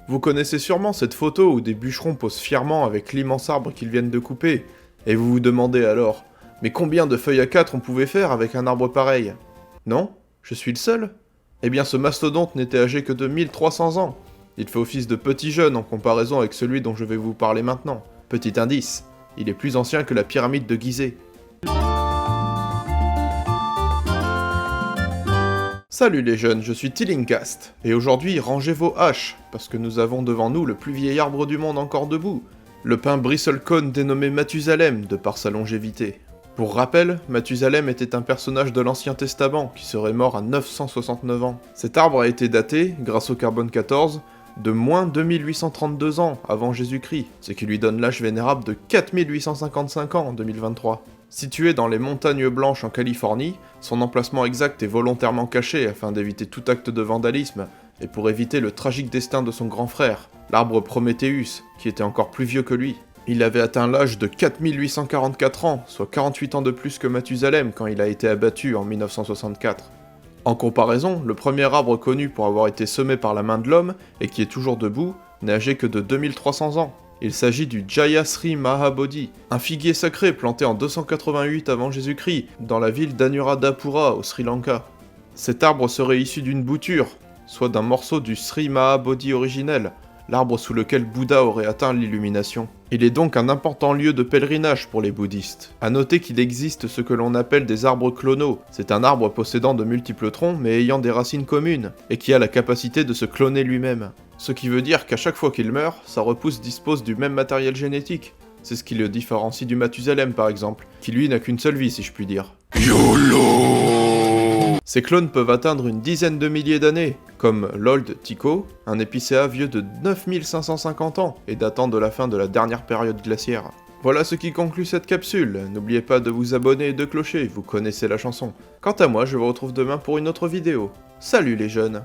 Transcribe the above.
Vous connaissez sûrement cette photo où des bûcherons posent fièrement avec l'immense arbre qu'ils viennent de couper, et vous vous demandez alors, mais combien de feuilles A4 on pouvait faire avec un arbre pareil? Non? Je suis le seul? Eh bien ce mastodonte n'était âgé que de 1300 ans. Il fait office de petit jeune en comparaison avec celui dont je vais vous parler maintenant. Petit indice, il est plus ancien que la pyramide de Gizeh. Salut les jeunes, je suis Tillingcast, et aujourd'hui rangez vos haches, parce que nous avons devant nous le plus vieil arbre du monde encore debout, le pin bristlecone dénommé Mathusalem de par sa longévité. Pour rappel, Mathusalem était un personnage de l'Ancien Testament qui serait mort à 969 ans. Cet arbre a été daté, grâce au carbone 14, de moins 2832 ans avant Jésus-Christ, ce qui lui donne l'âge vénérable de 4855 ans en 2023. Situé dans les montagnes blanches en Californie, son emplacement exact est volontairement caché afin d'éviter tout acte de vandalisme et pour éviter le tragique destin de son grand frère, l'arbre Prométhéeus, qui était encore plus vieux que lui. Il avait atteint l'âge de 4844 ans, soit 48 ans de plus que Mathusalem quand il a été abattu en 1964. En comparaison, le premier arbre connu pour avoir été semé par la main de l'homme, et qui est toujours debout, n'est âgé que de 2300 ans. Il s'agit du Jayasri Mahabodhi, un figuier sacré planté en 288 avant Jésus-Christ, dans la ville d'Anuradhapura au Sri Lanka. Cet arbre serait issu d'une bouture, soit d'un morceau du Sri Mahabodhi originel, l'arbre sous lequel Bouddha aurait atteint l'illumination. Il est donc un important lieu de pèlerinage pour les bouddhistes. A noter qu'il existe ce que l'on appelle des arbres clonaux. C'est un arbre possédant de multiples troncs mais ayant des racines communes, et qui a la capacité de se cloner lui-même. Ce qui veut dire qu'à chaque fois qu'il meurt, sa repousse dispose du même matériel génétique. C'est ce qui le différencie du Mathusalem par exemple, qui lui n'a qu'une seule vie si je puis dire. YOLO! Ces clones peuvent atteindre une dizaine de milliers d'années, comme l'Old Tycho, un épicéa vieux de 9550 ans et datant de la fin de la dernière période glaciaire. Voilà ce qui conclut cette capsule, n'oubliez pas de vous abonner et de clocher, vous connaissez la chanson. Quant à moi, je vous retrouve demain pour une autre vidéo. Salut les jeunes!